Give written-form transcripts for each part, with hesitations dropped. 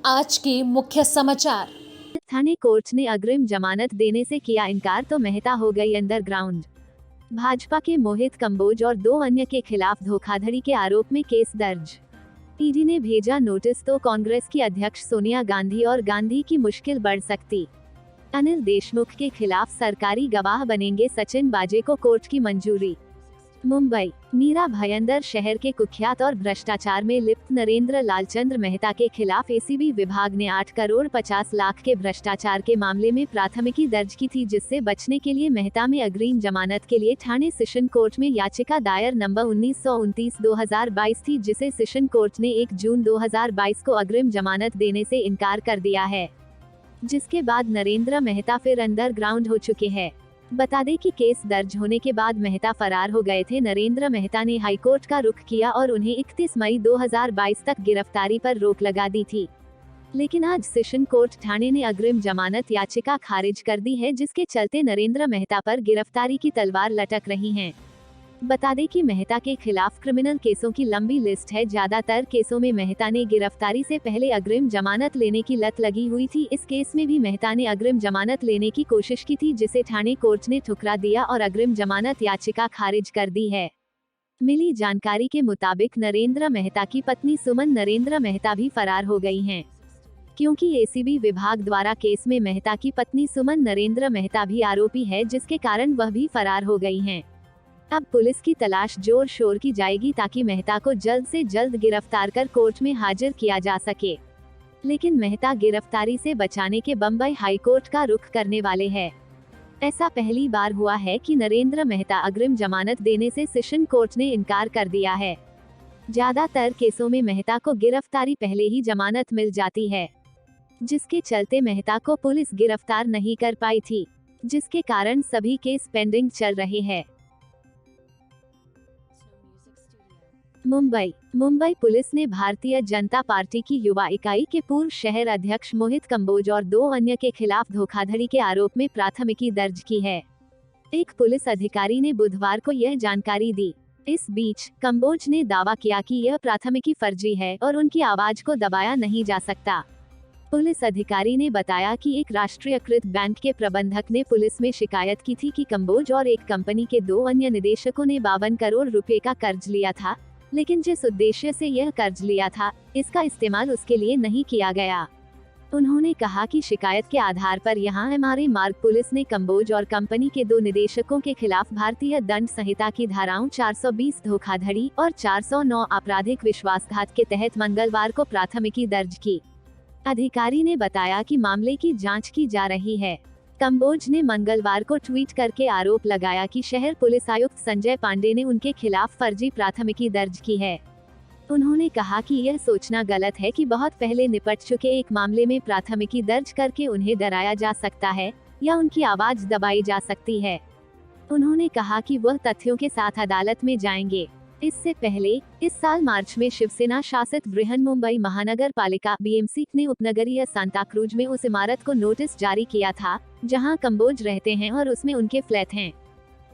आज के मुख्य समाचार। थाने कोर्ट ने अग्रिम जमानत देने से किया इनकार तो मेहता हो गई अंडरग्राउंड। भाजपा के मोहित कंबोज और 2 अन्य के खिलाफ धोखाधड़ी के आरोप में केस दर्ज। ईडी ने भेजा नोटिस तो कांग्रेस की अध्यक्ष सोनिया गांधी और गांधी की मुश्किल बढ़ सकती। अनिल देशमुख के खिलाफ सरकारी गवाह बनेंगे सचिन वाजे को कोर्ट की मंजूरी। मुंबई मीरा भयंदर शहर के कुख्यात और भ्रष्टाचार में लिप्त नरेंद्र लालचंद्र मेहता के खिलाफ एसीबी विभाग ने 8 करोड़ 50 लाख के भ्रष्टाचार के मामले में प्राथमिकी दर्ज की थी, जिससे बचने के लिए मेहता में अग्रिम जमानत के लिए ठाणे सेशन कोर्ट में याचिका दायर नंबर 1929/2022 थी, जिसे सेशन कोर्ट ने 1 जून 2022 को अग्रिम जमानत देने से इनकार कर दिया है, जिसके बाद नरेंद्र मेहता फिर अंडरग्राउंड हो चुके हैं। बता दें कि केस दर्ज होने के बाद मेहता फरार हो गए थे। नरेंद्र मेहता ने हाईकोर्ट का रुख किया और उन्हें 31 मई 2022 तक गिरफ्तारी पर रोक लगा दी थी, लेकिन आज सेशन कोर्ट ठाणे ने अग्रिम जमानत याचिका खारिज कर दी है, जिसके चलते नरेंद्र मेहता पर गिरफ्तारी की तलवार लटक रही है। बता दें कि मेहता के खिलाफ क्रिमिनल केसों की लंबी लिस्ट है। ज्यादातर केसों में मेहता ने गिरफ्तारी से पहले अग्रिम जमानत लेने की लत लगी हुई थी। इस केस में भी मेहता ने अग्रिम जमानत लेने की कोशिश की थी, जिसे ठाणे कोर्ट ने ठुकरा दिया और अग्रिम जमानत याचिका खारिज कर दी है। मिली जानकारी के मुताबिक नरेंद्र मेहता की पत्नी सुमन नरेंद्र मेहता भी फरार हो गई हैं, क्योंकि एसीबी विभाग द्वारा केस में मेहता की पत्नी सुमन नरेंद्र मेहता भी आरोपी है, जिसके कारण वह भी फरार हो गई हैं। अब पुलिस की तलाश जोर शोर की जाएगी ताकि मेहता को जल्द से जल्द गिरफ्तार कर कोर्ट में हाजिर किया जा सके, लेकिन मेहता गिरफ्तारी से बचाने के बम्बई हाईकोर्ट का रुख करने वाले हैं। ऐसा पहली बार हुआ है कि नरेंद्र मेहता अग्रिम जमानत देने से सेशन कोर्ट ने इनकार कर दिया है। ज्यादातर केसों में मेहता को गिरफ्तारी पहले ही जमानत मिल जाती है, जिसके चलते मेहता को पुलिस गिरफ्तार नहीं कर पाई थी, जिसके कारण सभी केस पेंडिंग चल रहे हैं। मुंबई पुलिस ने भारतीय जनता पार्टी की युवा इकाई के पूर्व शहर अध्यक्ष मोहित कंबोज और 2 अन्य के खिलाफ धोखाधड़ी के आरोप में प्राथमिकी दर्ज की है। एक पुलिस अधिकारी ने बुधवार को यह जानकारी दी। इस बीच कंबोज ने दावा किया कि यह प्राथमिकी फर्जी है और उनकी आवाज को दबाया नहीं जा सकता। पुलिस अधिकारी ने बताया कि एक राष्ट्रीयकृत बैंक के प्रबंधक ने पुलिस में शिकायत की थी कि कंबोज और एक कंपनी के 2 अन्य निदेशकों ने 52 करोड़ रुपए का कर्ज लिया था, लेकिन जिस उद्देश्य से यह कर्ज लिया था, इसका इस्तेमाल उसके लिए नहीं किया गया। उन्होंने कहा कि शिकायत के आधार पर यहां एमआरए मार्ग पुलिस ने कंबोज और कंपनी के 2 निदेशकों के खिलाफ भारतीय दंड संहिता की धाराओं 420 धोखाधड़ी और 409 आपराधिक विश्वासघात के तहत मंगलवार को प्राथमिकी दर्ज की। अधिकारी ने बताया कि मामले की जांच की जा रही है। कंबोज ने मंगलवार को ट्वीट करके आरोप लगाया कि शहर पुलिस आयुक्त संजय पांडे ने उनके खिलाफ फर्जी प्राथमिकी दर्ज की है। उन्होंने कहा कि यह सोचना गलत है कि बहुत पहले निपट चुके एक मामले में प्राथमिकी दर्ज करके उन्हें डराया जा सकता है या उनकी आवाज दबाई जा सकती है। उन्होंने कहा कि वह तथ्यों के साथ अदालत में जाएंगे। इससे पहले इस साल मार्च में शिवसेना शासित बृहन मुंबई महानगर पालिका बीएमसी ने उपनगरीय सांताक्रूज में उस इमारत को नोटिस जारी किया था जहां कंबोज रहते हैं और उसमें उनके फ्लैट हैं।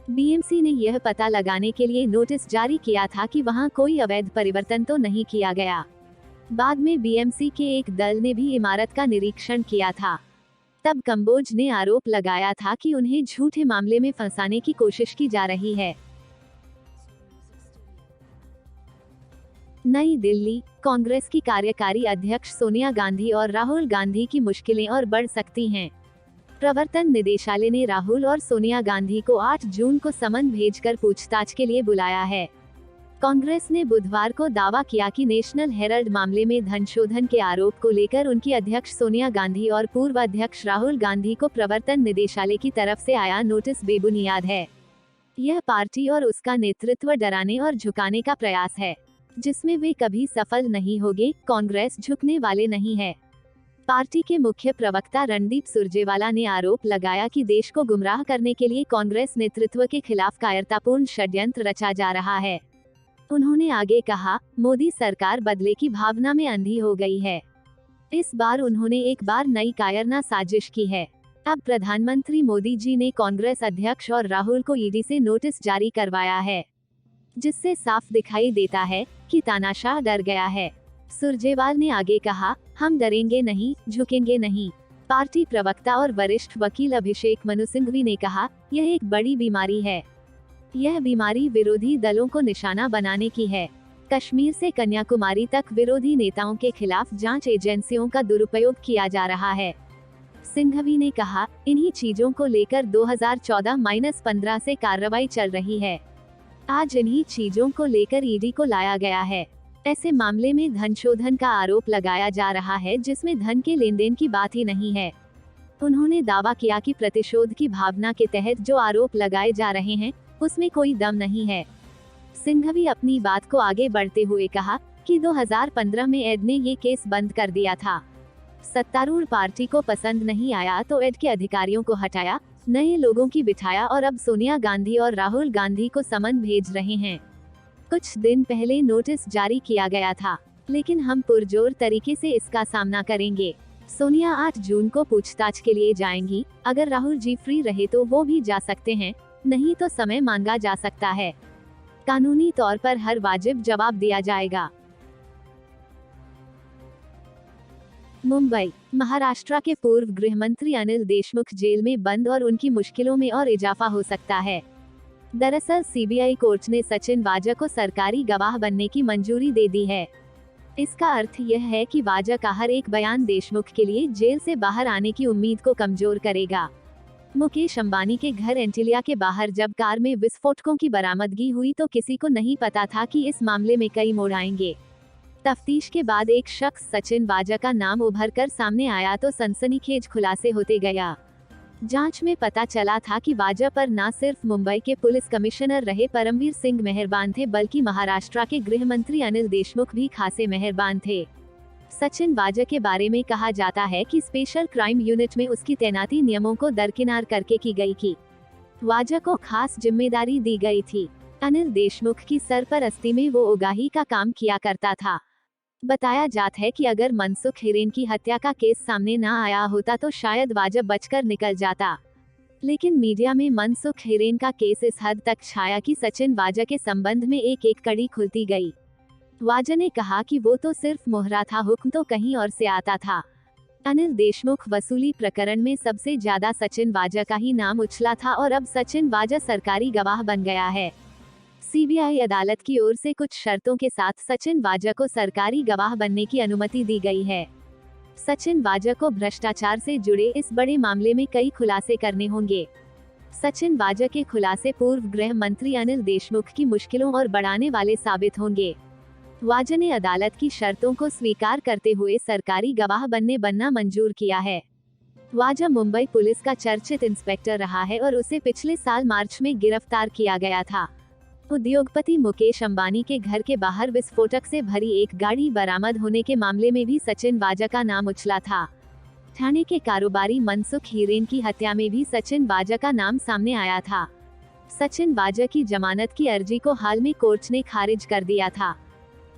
बीएमसी ने यह पता लगाने के लिए नोटिस जारी किया था कि वहां कोई अवैध परिवर्तन तो नहीं किया गया। बाद में बीएमसी के एक दल ने भी इमारत का निरीक्षण किया था। तब कंबोज ने आरोप लगाया था कि उन्हें झूठे मामले में फंसाने की कोशिश की जा रही है। नई दिल्ली कांग्रेस की कार्यकारी अध्यक्ष सोनिया गांधी और राहुल गांधी की मुश्किलें और बढ़ सकती हैं। प्रवर्तन निदेशालय ने राहुल और सोनिया गांधी को 8 जून को समन भेजकर पूछताछ के लिए बुलाया है। कांग्रेस ने बुधवार को दावा किया कि नेशनल हेराल्ड मामले में धन शोधन के आरोप को लेकर उनकी अध्यक्ष सोनिया गांधी और पूर्व अध्यक्ष राहुल गांधी को प्रवर्तन निदेशालय की तरफ से आया नोटिस बेबुनियाद है। यह पार्टी और उसका नेतृत्व डराने और झुकाने का प्रयास है, जिसमें वे कभी सफल नहीं होंगे। कांग्रेस झुकने वाले नहीं है। पार्टी के मुख्य प्रवक्ता रणदीप सुरजेवाला ने आरोप लगाया कि देश को गुमराह करने के लिए कांग्रेस नेतृत्व के खिलाफ कायरतापूर्ण षड्यंत्र रचा जा रहा है। उन्होंने आगे कहा, मोदी सरकार बदले की भावना में अंधी हो गई है। इस बार उन्होंने एक बार नई कायरना साजिश की है। अब प्रधानमंत्री मोदी जी ने कांग्रेस अध्यक्ष और राहुल को ईडी से नोटिस जारी करवाया है, जिससे साफ दिखाई देता है कि तानाशाह डर गया है। सुरजेवाल ने आगे कहा, हम डरेंगे नहीं, झुकेंगे नहीं। पार्टी प्रवक्ता और वरिष्ठ वकील अभिषेक मनु सिंघवी ने कहा, यह एक बड़ी बीमारी है। यह बीमारी विरोधी दलों को निशाना बनाने की है। कश्मीर से कन्याकुमारी तक विरोधी नेताओं के खिलाफ जांच एजेंसियों का दुरुपयोग किया जा रहा है। सिंघवी ने कहा, इन्हीं चीजों को लेकर 2014-15 से कार्रवाई चल रही है। आज इन्हीं चीजों को लेकर ईडी को लाया गया है। ऐसे मामले में धन शोधन का आरोप लगाया जा रहा है जिसमें धन के लेन देन की बात ही नहीं है। उन्होंने दावा किया कि प्रतिशोध की भावना के तहत जो आरोप लगाए जा रहे हैं उसमें कोई दम नहीं है। सिंघवी अपनी बात को आगे बढ़ते हुए कहा कि 2015 में एड ने ये केस बंद कर दिया था। सत्तारूढ़ पार्टी को पसंद नहीं आया तो एड के अधिकारियों को हटाया, नए लोगों की बिठाया और अब सोनिया गांधी और राहुल गांधी को समन भेज रहे हैं। कुछ दिन पहले नोटिस जारी किया गया था, लेकिन हम पुरजोर तरीके से इसका सामना करेंगे। सोनिया 8 जून को पूछताछ के लिए जाएंगी। अगर राहुल जी फ्री रहे तो वो भी जा सकते हैं, नहीं तो समय मांगा जा सकता है। कानूनी तौर पर हर वाजिब जवाब दिया जाएगा। मुंबई, महाराष्ट्र के पूर्व गृह मंत्री अनिल देशमुख जेल में बंद और उनकी मुश्किलों में और इजाफा हो सकता है। दरअसल सीबीआई कोर्ट ने सचिन वाजा को सरकारी गवाह बनने की मंजूरी दे दी है। इसका अर्थ यह है कि वाजा का हर एक बयान देशमुख के लिए जेल से बाहर आने की उम्मीद को कमजोर करेगा। मुकेश अंबानी के घर एंटिलिया के बाहर जब कार में विस्फोटकों की बरामदगी हुई तो किसी को नहीं पता था कि इस मामले में कई मोड़ आएंगे। तफ्तीश के बाद एक शख्स सचिन वाजा का नाम उभर कर सामने आया तो सनसनीखेज खुलासे होते गया। जांच में पता चला था कि वाजा पर न सिर्फ मुंबई के पुलिस कमिश्नर रहे परमवीर सिंह मेहरबान थे, बल्कि महाराष्ट्र के गृह मंत्री अनिल देशमुख भी खासे मेहरबान थे। सचिन वाजा के बारे में कहा जाता है कि स्पेशल क्राइम यूनिट में उसकी तैनाती नियमों को दरकिनार करके की गई थी। वाजा को खास जिम्मेदारी दी गई थी। अनिल देशमुख की सरपरस्ती में वो उगाही का काम किया करता था। बताया जाता है कि अगर मनसुख हिरेन की हत्या का केस सामने न आया होता तो शायद वाजा बचकर निकल जाता, लेकिन मीडिया में मनसुख हिरेन का केस इस हद तक छाया कि सचिन वाजा के संबंध में एक एक कड़ी खुलती गई। वाजा ने कहा कि वो तो सिर्फ मोहरा था, हुक्म तो कहीं और से आता था। अनिल देशमुख वसूली प्रकरण में सबसे ज्यादा सचिन वाजा का ही नाम उछला था और अब सचिन वाजा सरकारी गवाह बन गया है। सीबीआई अदालत की ओर से कुछ शर्तों के साथ सचिन वाजा को सरकारी गवाह बनने की अनुमति दी गई है। सचिन वाजा को भ्रष्टाचार से जुड़े इस बड़े मामले में कई खुलासे करने होंगे। सचिन वाजा के खुलासे पूर्व गृह मंत्री अनिल देशमुख की मुश्किलों और बढ़ाने वाले साबित होंगे। वाजा ने अदालत की शर्तों को स्वीकार करते हुए सरकारी गवाह बनना मंजूर किया है। वाजा मुंबई पुलिस का चर्चित इंस्पेक्टर रहा है और उसे पिछले साल मार्च में गिरफ्तार किया गया था। उद्योगपति मुकेश अंबानी के घर के बाहर विस्फोटक से भरी एक गाड़ी बरामद होने के मामले में भी सचिन वाजा का नाम उछला था। ठाणे के कारोबारी मनसुख हिरेन की हत्या में भी सचिन वाजा का नाम सामने आया था। सचिन वाजा की जमानत की अर्जी को हाल में कोर्ट ने खारिज कर दिया था।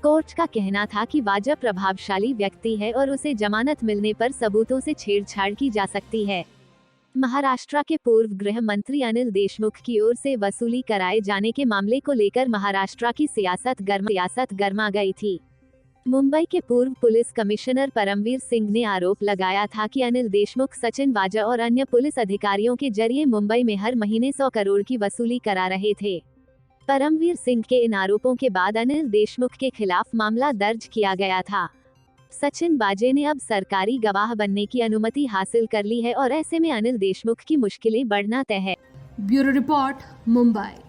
कोर्ट का कहना था कि वाजा प्रभावशाली व्यक्ति है और उसे जमानत मिलने पर सबूतों से छेड़छाड़ की जा सकती है। महाराष्ट्र के पूर्व गृह मंत्री अनिल देशमुख की ओर से वसूली कराए जाने के मामले को लेकर महाराष्ट्र की सियासत गर्मा गई थी। मुंबई के पूर्व पुलिस कमिश्नर परमवीर सिंह ने आरोप लगाया था कि अनिल देशमुख सचिन वाजा और अन्य पुलिस अधिकारियों के जरिए मुंबई में हर महीने 100 करोड़ की वसूली करा रहे थे। परमवीर सिंह के इन आरोपों के बाद अनिल देशमुख के खिलाफ मामला दर्ज किया गया था। सचिन वाजा ने अब सरकारी गवाह बनने की अनुमति हासिल कर ली है और ऐसे में अनिल देशमुख की मुश्किलें बढ़ना तय है। Bureau report, Mumbai.